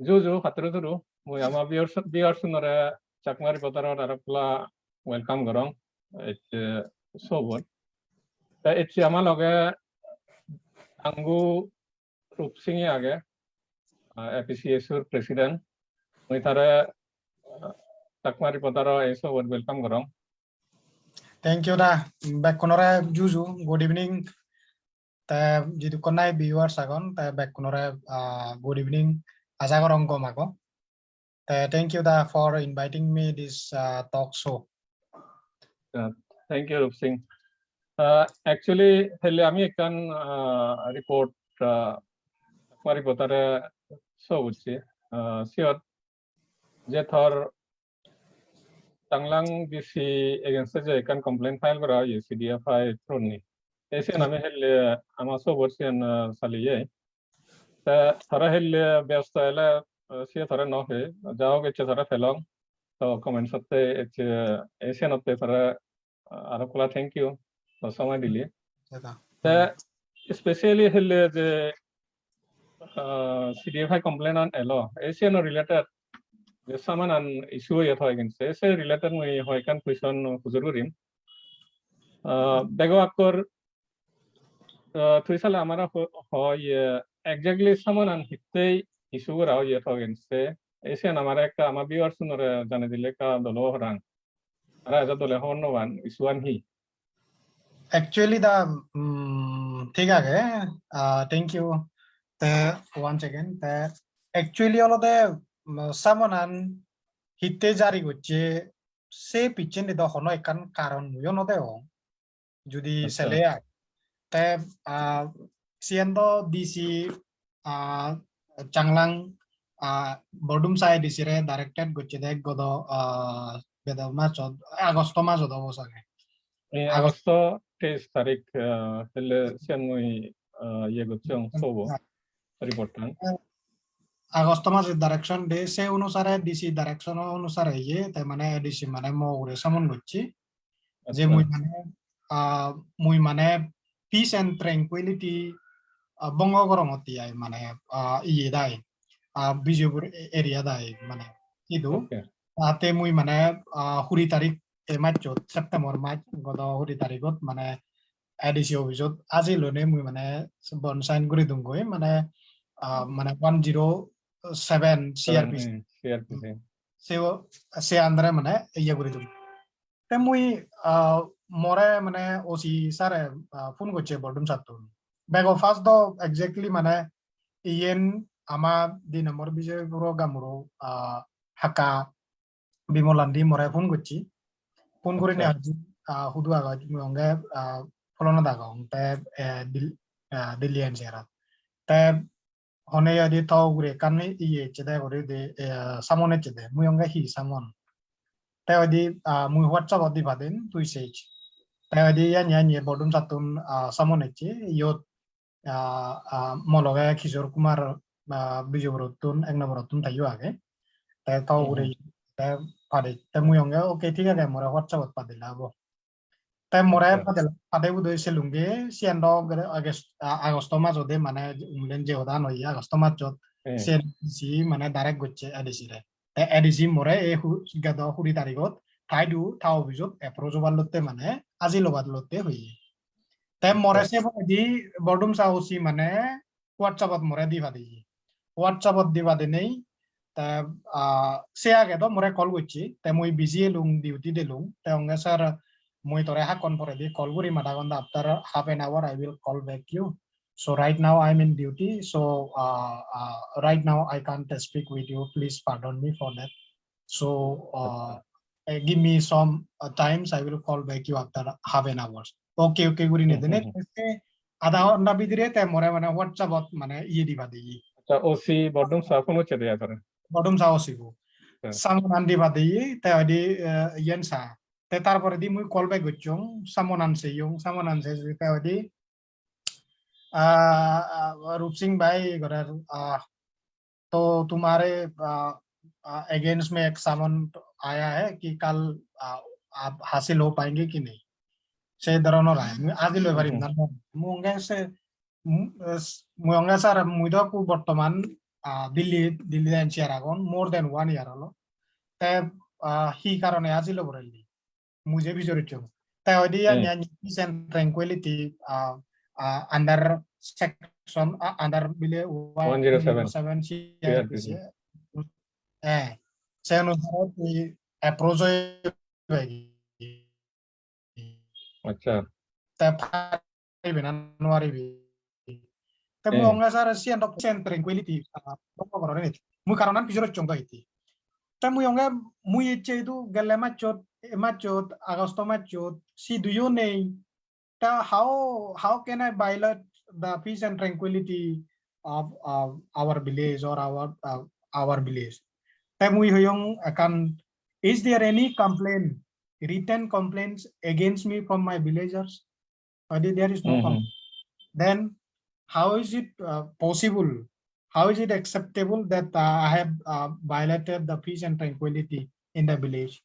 Juju, Hatru, we am a beer sooner, Chakma reporter or Arapla, welcome Gorong. It's so good. It's Yamaloga Angu Rup Singh APCSU president. We are Chakma reporter, so welcome Gorong. Thank you, da. Back konore Juju. Good evening. Ta jitu konai viewers agon. Ta back konore good evening. Asa gorong ko mako. Ta thank you da for inviting me this talk show. Thank you, Rup Singh. Actually, I can report Chakma reporter so would say. Sure. Jethor Tanglang DC against the can complaint file for CDFI Troni. Asian Amahel Amaso Worsian Saliye. The Tarahel Bestala Siatara Nohe, Jao which is a fellow. So comments of the Asian of the Arapula, thank you for so much delay. Especially the CDFI complaint on Elo, Asian related. Someone an issue yet against say related we can question Huzurim. Bego Akor Twisala Amara Hoy exactly someone an hitte issue rao yet against say Asian America Amabi or sooner than the Leka the low run. Raza the Lehono one is one he. Actually, the thank you. Once again, actually all of the someone hitte jari goche se pitchen the hono ikan karon yo no deo judi selea te siendo DC Changlang Bordumsa ADC re directed goche de godo bedo macho agosto macho do bosage agosto tes tarik hele sianui ye gochong sobo reportan agosto mas direction de se অনুসারে DC direction অনুসারে ye te mane ADC mane mo ure samon gochi je muy mane peace and tranquility bongo goromoti ay mane iye dai bijupur area dai mane idu ate muy mane huri tarik e macho September match godo huri tarigot mane ADC obisot aji lone muy mane bon sign guri dungoi mane 107 CrPC se andre mane iya guri dung te muy more mane osi sare phone goche Bordumsa tun bego fast do exactly mane ien ama di nomor bije buro gamuro haka bimolandi more phone gochi phone guri ne haji hudu aga nge follow daga te dilian sera te hone ya di tau gure kan iye chede gure de samone chede muyonga hi samon te di muy WhatsApp di baden tu sej te di ya nya Bordumsa tun samone che yot mologa Kishore Kumar bijobrotun egnabrotun tayo age te tau gure te pade te muyonga okay ঠিক আছে mora WhatsApp padela bo te mora padela pade budo selunge siendo agosto mas ode mane umlen je oda no ya agosto mas jot sen si mane direct goche ADC re te ADC more e gado huri tarigot thaidu thau bijot approach balotte mane aji lobat lotte hoyi te more se di Bordumsa osi mane WhatsApp more di badi WhatsApp di badi nei te se age do more call gochi te moi busy lung duty de lung te onge sir moi tore ha kon pore di call guri madagonda after half an hour I will call back you. So right now I'm in duty. So right now I can't speak with you. Please pardon me for that. So give me some times. I will call back you after half an hour. Okay. Guri ne dene. Ada onda bidire te more mane WhatsApp mane iye di badi. OC Bordumsa phone chede ya tore. Bordumsa OC go. Samon andi badi te adi yensa. Te tarpore di muy call back gochong samon anse te adi रूप सिंह भाई तो तुम्हारे against में एक सामान आया है कि कल आप हासिल हो पाएंगे कि नहीं से दरोनो रहा है आज लो बारी मुंगे से मुंगे सर मुइदो को वर्तमान Delhi NCR agon more than 1 year alo te hi karone azilo borelli muje bijoricho te odi ya nyanyi peace and tranquility under section under bile 107 CrPC se अनुसार कोई approach अच्छा te January te mu onga sar sian do tranquility mu karonan pijoro chonga iti te mu onga mu yeche itu gale machot agosto machot si do you know how can I violate the peace and tranquility of our village or our village te mu hoyong akan is there any complaint written complaints against me from my villagers there is no complaint then how is it possible? How is it acceptable that I have violated the peace and tranquility in the village?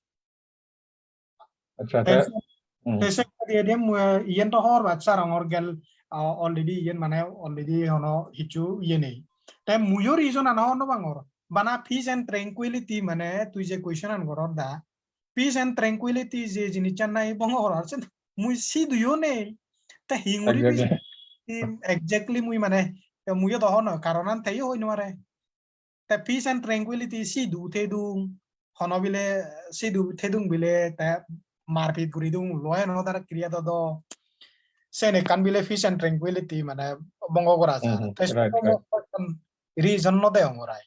Tese dia yen to hor bat sarang orgel already yen mana already hono hichu yene. Te muyo reason ana hono bangor. Bana peace and tranquility mane tu je question an goror da. Peace and tranquility je jinichan nai bangor archen mui si du yone. Te hinguri exactly mui mane muyo to hono karonan te yo hoinware. Te peace and tranquility si du te dung hono bile si du te dung bile te marpit guridung loe no dar kriya do sene kan bile peace and tranquility mane bongo goraja reason no de ongorai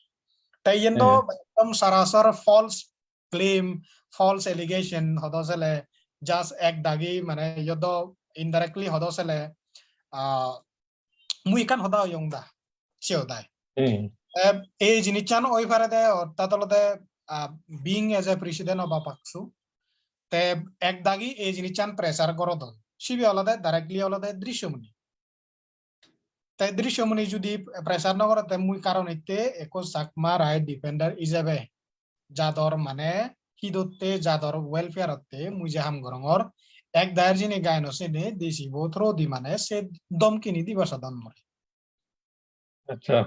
te yendo sarasar false claim false allegation hodosele just ek dagi mane yodo indirectly hodosele mui kan hoda yongda chiodai e jinichan oi farade or tatolode being as a president of APCSU te ek dagi e jinichan pressure gorodon sibi olade directly olade drishyomuni te drishyomuni judi pressure no gorate mui karon ite eko Chakma right defender ijabe jador mane hidotte jador welfare otte mui jaham gorongor ek darjini gaino sene desi bothro di mane se domkini dibasadon more acha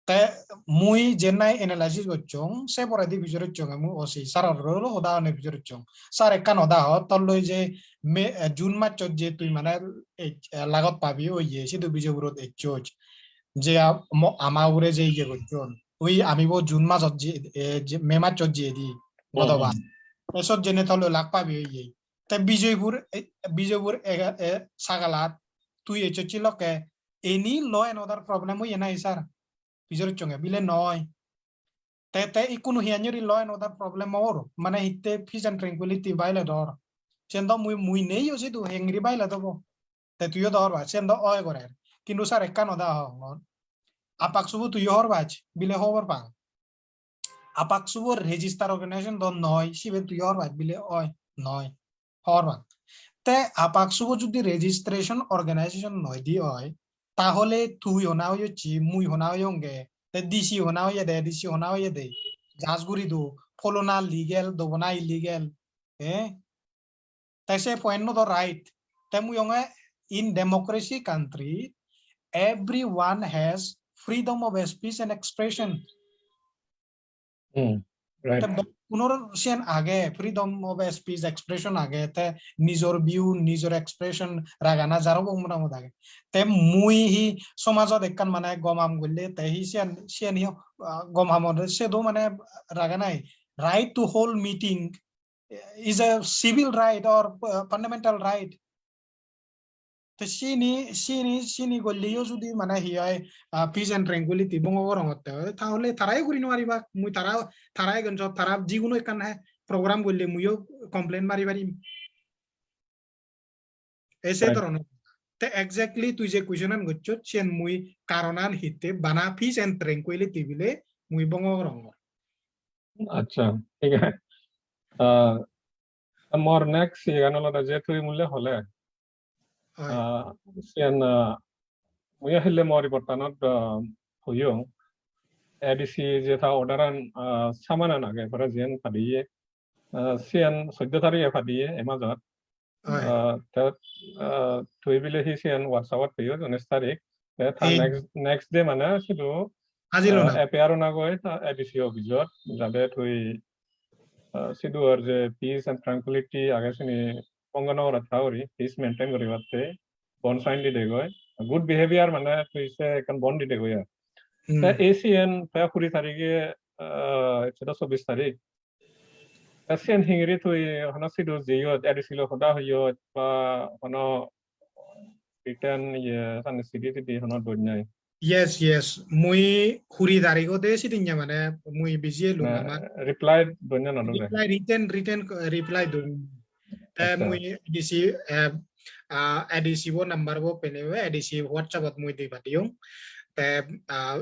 te mui jenai analysis gochong se pore di bijoro chong mu osi sara rolo hoda ne bijoro chong sare kan hoda ho tollo je me jun ma chot je tui mane lagot pabi o ye si du bijoro e choj je ama ure je ye gochon oi ami bo jun ma chot je me ma chot je di godoba eso jene tollo lak pabi o ye te bijepur sagalat tui e chochilo ke any law and other problem o ye na isar bijor chonge bile noy te ikunu hianyuri law and other problem or mane hitte peace and tranquility violate or chendo mui nei yo situ hengri violate bo te tuyo dor ba chendo oy gore kindu sar ekkan oda ho APCSU tu yor bach bile hover bang APCSU register organization don noy sibe tu yor bach bile oy noy hor bang te APCSU jodi registration organization noy di oy তাহলে তুই হোনাও ইচ্ছি মুই হোনাও ইয়ঙ্গে তে DC হোনাও ইয়ে দে DC হোনাও ইয়ে দে জাজগুড়ি দো follow না legal দো না ইলিগেল তাই সে পয়েন্ট নো দো রাইট তাই মুই ইয়ঙ্গে in democracy country everyone has freedom of speech and expression right পুনর সেন আগে ফ্রিডম অফ স্পিচ এক্সপ্রেশন আগে তে নিজর ভিউ নিজর এক্সপ্রেশন রাগানা জারো বমরামত আগে তে মুই হি সমাজত একখান মানে গমাম গলে তে হি সেন হি গমামত সে দো মানে রাগানাই right to hold meeting is a civil right or fundamental right তে সিনি গলিও যদি মানে হিয়াই পিস এন্ড ট্রাঙ্কুইলিটি বঙ্গর হতে তাহলে তারাই করি নোৱাৰিবা মুই তারাই গঞ্জ তারা যিকোনো একখান প্রোগ্রাম গলে মুইও কমপ্লেন মারি পারিম এসে ধরনের তে এক্স্যাক্টলি তুই যে কোয়েশ্চন গচ্ছ চেন মুই কারণান হিতে বানা পিস এন্ড ট্রাঙ্কুইলিটি বিলে মুই বঙ্গর আচ্ছা ঠিক আছে মোর নেক্সট ইয়ানলটা যে তুই মূল্য হলে sian muya hille mori portanot hoyo ADC je tha orderan samana nage para jen padiye sian 14 tarikhe padiye emazot ta tuibile hi sian WhatsApp hoyo 19 tarik ta next day mana sidu Azilo na. APR na goi ta ADC officer jabe thui siduar je peace and tranquility agasini pongano ora thauri peace maintain kori batte bond sign di degoi good behavior mane thui se kan bond di degoi ta ACN ta khuri tarige cheta 24 tarik ACN hingri thui hana sidu jeyo ADC lo hoda hoyo pa hana return ye san city di hana donyai Yes, muy huri darigo de sitinya mana muy busy lu nama. reply donya na dole Reply do. Muy ADC ADC wo number wo penewe ADC WhatsApp at muy dibadiong.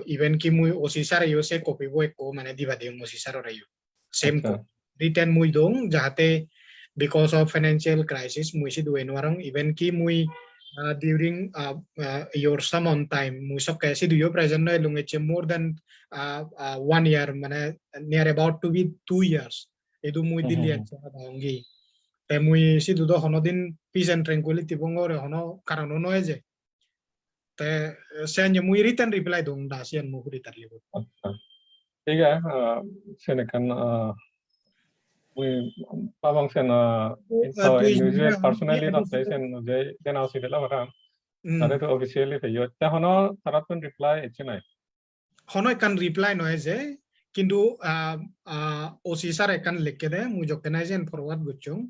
Even ki muy osisar yo se copy wo ko mana dibadiong osisar rayo. Same ko. Written muy dong jahate because of financial crisis muy si duwe warang even ki muy during your summon time musok kasi do you present no lunge more than 1 year mana near about to be 2 years edu muy dilian sa bangi te muy si do hono din peace and tranquility bongore hono karono no eje te senya muy written reply dong da sian mu huri tarlibo ठीक है सेनेकन we pabang sen info individual personally not sen je den ausi de la bara tare to officially pe yo ta hono taratun reply echinai hono kan reply no je kintu osisar ekan lekede mu jokenizen forward gochung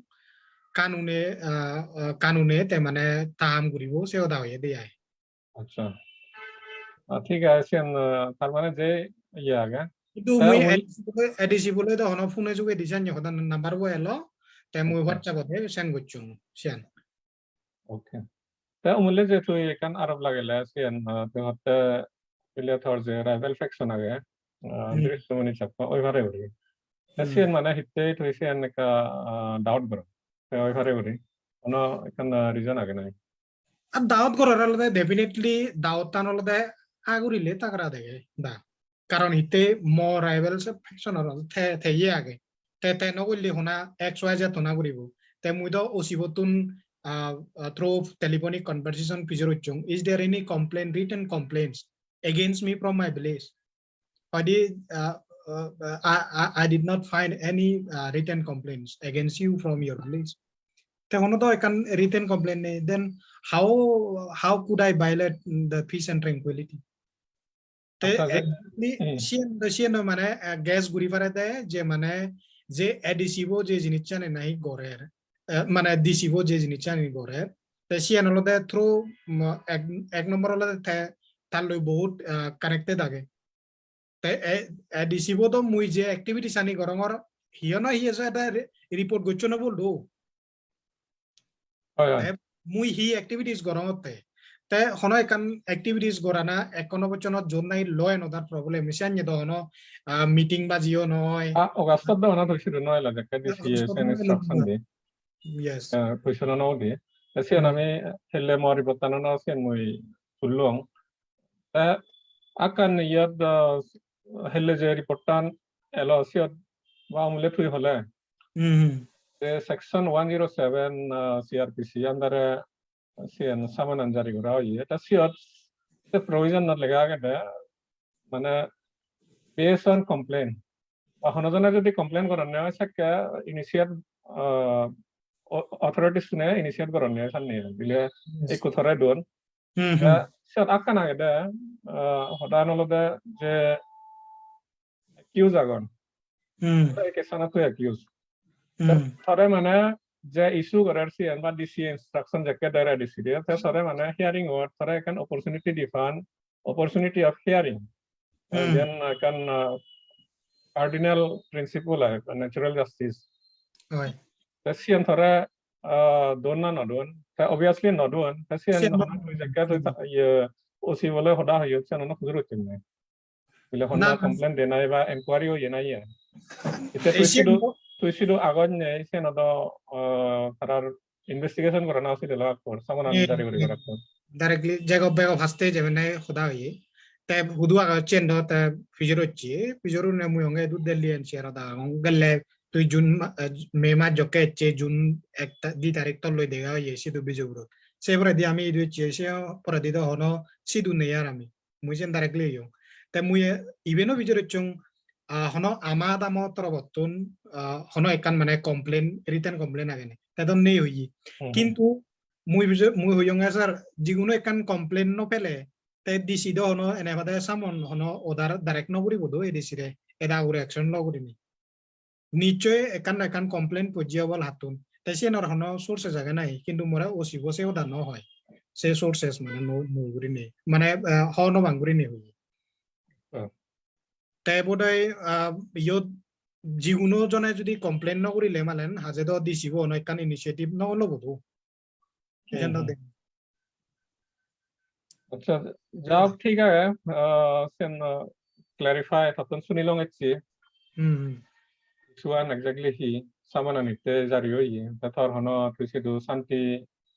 kanune te mane taham guribo se oda hoye de ai अच्छा ठीक है sen tar mane je ya ga itu muy ADC bole to hono phone juge design yo hodan number bo elo te mu WhatsApp de send gochung sian okay ta umule je tu kan arab lagela sen te hotte pile thor je rival faction age Rup Singh Chakma oi bhare uri sen mane hitte tu sen ka doubt bro oi bhare uri ono kan reason age nai ab daawat korar alode definitely daawat tan alode agurile takra dege da karon hitte mo rivals faction or the ye age te no gulli hona xyz tona guribo te muido osibotun through telephonic conversation pijoruchung is there any complaint written complaints against me from my village I did not find any written complaints against you from your village te hono to ekan written complaint ne then how could I violate the peace and tranquility te sien mane gas guri pare de je mane je ADC bo je jinichane nahi gorer মানে ডিসিব যে জিনিসটা নি করে তে Sean হলদে through এক নম্বর হলদে তার লই বহুত কানেক্টেড আগে তে ডিসিব তো মুই যে অ্যাক্টিভিটি সানি গরমর হিয় না হিয়ে এটা রিপোর্ট গচ্ছ না বলদো মুই হি অ্যাক্টিভিটিস গরমতে তে হন একান অ্যাক্টিভিটিস গরানা একন বচনত জোন নাই ল এন্ড অদার প্রবলেম মিশান নি দহন মিটিং বা জিও নয় অগাস্টত দহন ধইছিলো নয় লাগে DC instruction the yes question no di sen ami helle mori botano no sen moi tullong ta akan yad helle je reportan elo siot wa umle thui hole the section 107 CrPC under sen saman anjari gora ye ta siot the provision not lega ga mane based on complaint honojana jodi complaint korane sakka initiate authorities ne initiate koronne sanne bile ekku thore don set akana gede hodan olode je accuse agon ke sana to accuse thore mane je issue korar si and dc instruction jakke dara dc dia thore mane hearing or thore kan opportunity define opportunity of hearing then kan cardinal principle natural justice Sian thora don na nodon obviously nodon sian hona tu jaga ye osi bole hoda hoyo sian no khujuru tinne bile hona complaint denai ba inquiry ho yenai ye ite tuisido agon ne sian odo tarar investigation korana ase dela kor samana jari kori kora directly jago bego haste jemne hoda hoye te hudwa ga chendo te fijoro ne muyonge du delien chera da galle tu jun mema joke che jun ekta di tarik to loy dega ye sidu bijogro se pore di ami du che se pore di do hono sidu ne yarami mujen directly yo te mui even bijore chung hono amad amo torobotun hono ekan mane complain written complain agene te don nei hoyi কিন্তু মুই হইয়ং sir যিকোনো একান complain ন পেলে তে DC দ হনো এনে বাদে সামন হনো ওদার ডাইরেক্ট নগরি বদো এডিসি রে এদা উরে অ্যাকশন লগরি নি নিশ্চয় একান কমপ্লেন পজিয়াবল হাতুন তে সে নর হনো সোর্সে জায়গা নাই কিন্তু মোরা ওসি বসে ওদা ন হয় সে সোর্সেস মানে নগরি নি মানে হনো বাঙ্গুরি নি হই তে বোধই ইয়ত যিকোনো জনে যদি কমপ্লেন নগরিলে মালেন হাজে দ ডিসি হনো একান ইনিশিয়েটিভ ন লবদো अच्छा जब ठीक है sen clarify hatun sunilong etsi suan exactly hi samana nitte jariyo yi tathor hono tusidu santi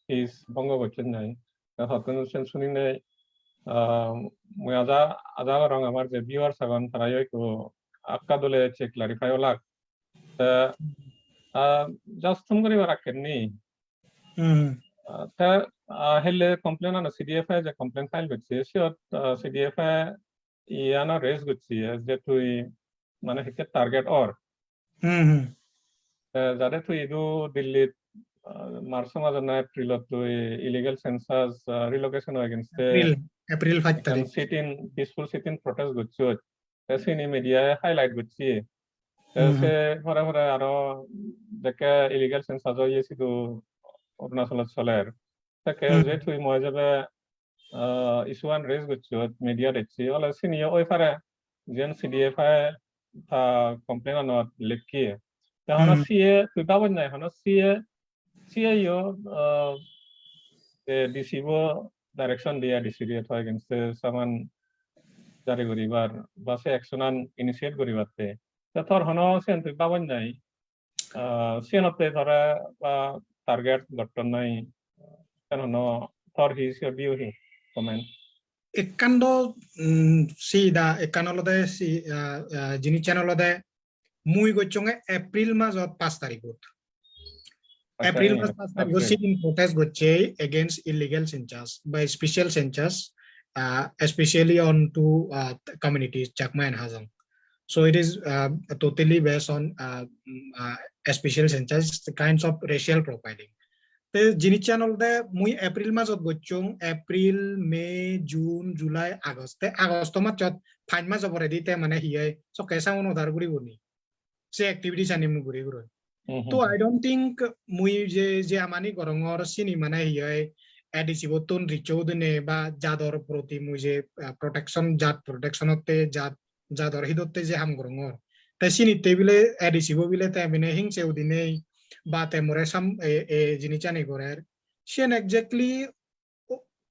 is bongo bocchen nai hatun sen sunine moi aja rong amar je viewers agon tarayo ko akka dole che clarify olak just tum kori barakenni ta hele complain on CDFI je complaint file gotchi sure CDFI iana raise gotchi as যে তুই মানে হিকে target or যাতে তুই ইদু দিল্লিত March মাসে এপ্রিলত তুই illegal census relocation against April 5 তারিখ sitting peaceful sitting protest গচ্ছি সিনি মিডিয়া হাইলাইট গচ্ছি সে পরে পরে আরো দেখে ইলিগাল সেন্সাস হইছিলো অরুণাচলত চলের তাকে যে তুই মই যাবে ইস্যুয়ান রেজ গচ্ছি মিডিয়া দেখছি ওলা সিনিয়র ওই পারে যেন সিডিএফআই তা কমপ্লেন অন লিখি তখন সিএ তুই পাবন নাই হন সিএ ইও ডিসিবো ডাইরেকশন দিয়া ডিসিডি অথবা এগেইনস্ট সামান জারি করিবার বা সে অ্যাকশন ইনিশিয়েট করিবাতে তখন হন সেন তুই পাবন নাই সেনতে ধরা বা টার্গেট গঠন নাই কেন thor his your view here comment ekkando si da ekkanolode si jini channelode mui gochonge april majot 5 tarikot april mas 5 tarikot sitting protest goche against illegal census by special census especially on two communities Chakma and Hazang. So it is totally based on special census, the kinds of racial profiling. The Jini channel de mui April mazot gochung April, May, June, July, August. Te August ma chot 5 mas of already te mane hiye. So kaisa uno dar guri guni. Se activities anim guri guri. So I don't think mui je amani gorongor sini mane hiye. ADC botun richod ne ba jador proti mui je protection jat protection otte jador hidotte je ham gorongor. Te sini tebile ADC bo bile te mine hingse udine বা তেমরে সাম জিনিচানি করার Sen exactly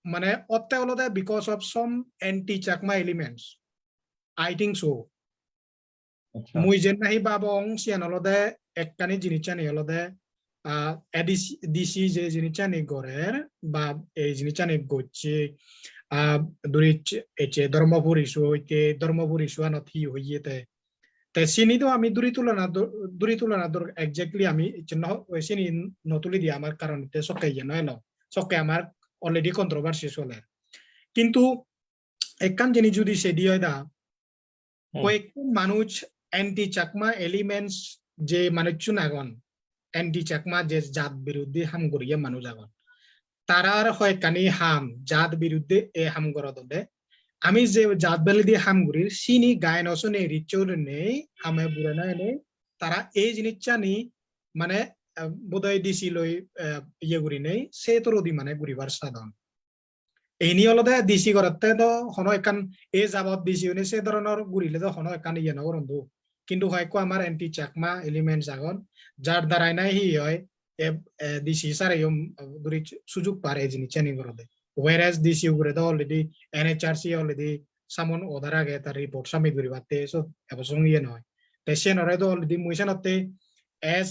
মানে অতে অলদে because of some anti Chakma elements I think so মুই যেন নাহি বাবং Sean অলদে এককানি জিনিচানি অলদে ADC যে জিনিচানি করার বা এই জিনিচানি গচ্ছে দুরিচ এচে ধর্মপুর ইস্যু আনথি হইয়েতে তে সিনি তো আমি দূরি তুলনা এক্স্যাক্টলি আমি সিনি নতুলি দিয়া আমার কারণ সকে নয় সকে আমার অলরেডি কন্ট্রোভার্সি চলে কিন্তু একখান জিনিস যদি সেডি হয় দা কয়েক মানুষ অ্যান্টি চাকমা এলিমেন্টস যে মানুষ আগন অ্যান্টি চাকমা যে জাত বিরুদ্ধে হাম করিয়া মানুষ আগন তারার হয় কানি হাম জাত বিরুদ্ধে এ হাম করা দে আমি যে জাত বেলি দিয়ে হামগুড়ির সিনি গায়ন অসনে রিচৌর নেই হামে বুড়ে নেই তারা এই জিনিসটা নি মানে বোধহয় দিছি লই ইয়ে গুড়ি নেই সে তোর ওদি মানে গুড়িবার সাধন এই নিয়ে হলো দিছি করতে তো হন একান এ যাবত দিছি উনি সে ধরনের গুড়িলে তো হন একান ইয়ে নগরন্ধু কিন্তু হয়তো আমার এন্টি চাকমা এলিমেন্টস আগন যার দ্বারাই নাই হি হয় দিছি সার গুড়ি সুযোগ পারে এই জিনিসটা নি করতে whereas this you already NHRC already someone order get a report submit guribate so ebosong ye noy teshen already muishan otte as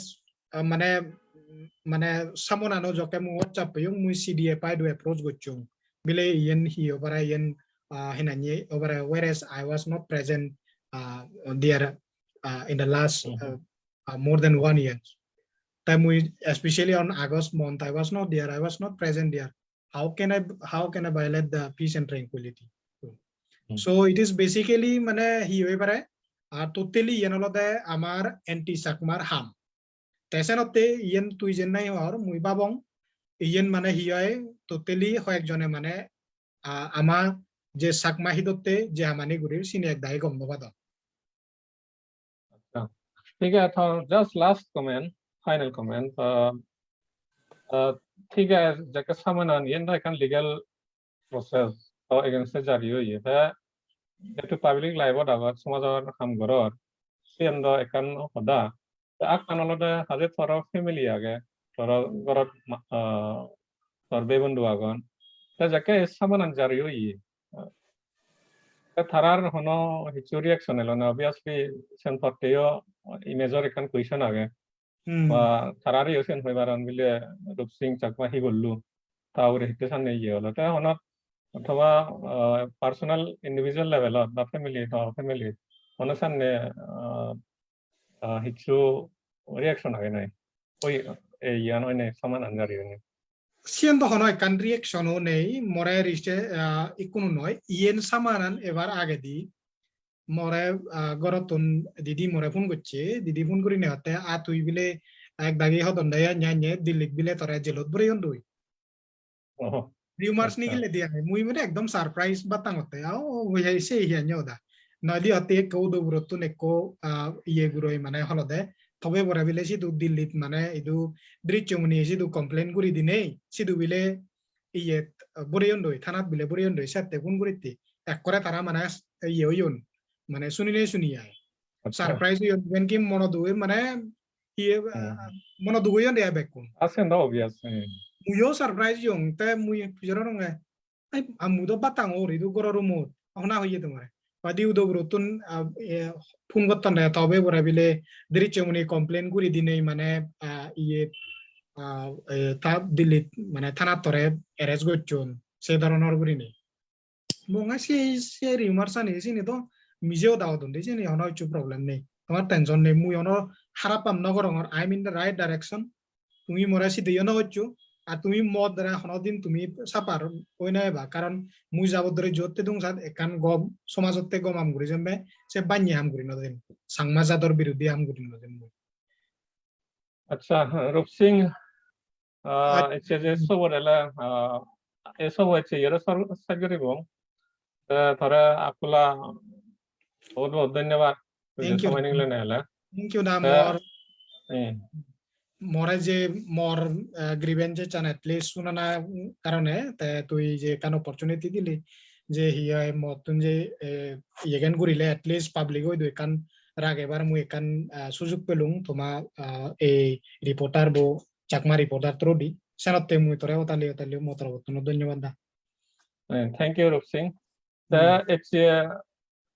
mane someone ano joke mu whatsapp yung mu CDFI do approach gochung bile yen hi over yen hinanye over whereas I was not present there in the last more than 1 year time we especially on August month I was not there, I was not present there. How can I violate the peace and tranquility? So it is basically মানে হি হই পারে আর totally ইয়ান হলদে আমার anti চাকমার হাম তেসেনতে ইয়ান তুই যেন নাই হর মুই বাবং ইয়ান মানে হি হয় টোটালি কয়েকজনে মানে আমার যে চাকমা হিদতে যে আমানি গুরির সিনে এক দায় গম নবাদ ठीक है तो just last comment final comment ठीक है जैसे सामान्य ये ना एक legal process तो against जारी हुई है itu public life dapat समाजर हम गरर सियन द एकान होदा आक कानलदे हाजे थर family आगे थर गरर थर बेबंदु आगन ता जाके सामान्य जारी हुई थारार हनो हिचु रिएक्शन एलो ना obviously सेन फटेयो इमेजर एकान क्वेश्चन आगे বা থারারে ইউসেন হইবারান বিলে রূপ সিং চাকমা হি বললু তাওরে হিতে সামনে ইয়ে হলো তা হনত অথবা পার্সোনাল ইন্ডিভিজুয়াল লেভেলত বা ফ্যামিলি হনো সামনে হিচু রিঅ্যাকশন হয় নাই ওই ইয়ান হয় নাই সমান আনজারি হয় নাই সিয়েন তো হনো একান রিঅ্যাকশনও নেই মরে রিস্টে ইকুনো নয় ইয়েন সামানান এবার আগে দি মরে গরতন দিদি মরে ফোন করছে দিদি ফোন করি নেহাতে তুই বিলে এক দাগি হদন দায়া ন্যায় দিল্লিক বিলে তোরা জেলত বরে হন্দুই রিউমার্স নিগিলে দিয়া মুই মানে একদম সারপ্রাইজ বাতাং হতে ওই সে হিয়া নিওদা নদি হতে কৌ দৌরত নেকো ইয়ে গুরই মানে হলদে তবে বরে বিলে সিদু দিল্লিত মানে ইদু দৃশ্যমনি সিদু কমপ্লেন করি দিনেই সিদু বিলে ইয়ে বরে হন্দুই থানাত বিলে বরে হন্দুই সাথে ফোন করিতে এক করে তারা মানে ইয়ে হইন মানে শুনি আয় সারপ্রাইজ ইভেন কি মন দুই মানে ইয়ে মন দুই দে বেকুন আছে না অবভিয়াস মুইও সারপ্রাইজ ইং তে মুই পিজরা রং আই আমুদো বাতাং ওরি দু গরর মুদ হনা হইয়ে তোমার বাদি উদো রতন ফোন করতাম না তবে বরা বিলে দৃশ্যমনি কমপ্লেন করি দিনেই মানে ইয়ে তা দিল্লিত মানে থানা তরে এরেস্ট করছুন সে ধরনের করি নেই মঙ্গা সে রিমার্সা নেই সিনি তো মিজেও দাও দন্দি যে হনো কিছু প্রবলেম নেই তোমার টেনশন নেই মুই হনো খারাপ নগর I am in the right direction তুমি মরা সিধেও না হচ্ছো আর তুমি মদ দ্বারা হনদিন তুমি সাপার ওই নাই বা কারণ মুই যাব ধরে জোরতে দুং সাত একান গম সমাজতে গম আম করি যেমবে সে বান্যা আম করি নদিন সাংমাজাদর বিরুদ্ধে আম করি নদিন আচ্ছা রূপ সিং এসে যে সবরেলা এসব হচ্ছে এর সার্জারি বং ধরে আপুলা बहुत बहुत धन्यवाद समय निकले नेला थैंक यू ना मोरे जे मोर ग्रीवेंस चान एटलिस्ट सुनाना कारणे ते तुई जे कान अपॉर्चुनिटी दिली जे हिया मतुन जे येगेन गुरिले एटलिस्ट पाब्लिक होय दुई कान राग एबार मु एकान सुजुग पेलुं तोमा ए रिपोर्टार बो चाकमा रिपोर्टार त्रोडी सनते मु तोरे ओताली मोतर बतन धन्यवाद दा थैंक यू रूप सिंह ता एचे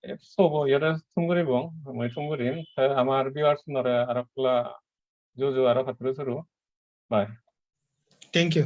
सोबो यदा थुंगुरि बं मै थुंगुरिन আমার ভিউয়ার্স নরে আরকলা জো আরো হাতরে শুরু বাই থ্যাংক ইউ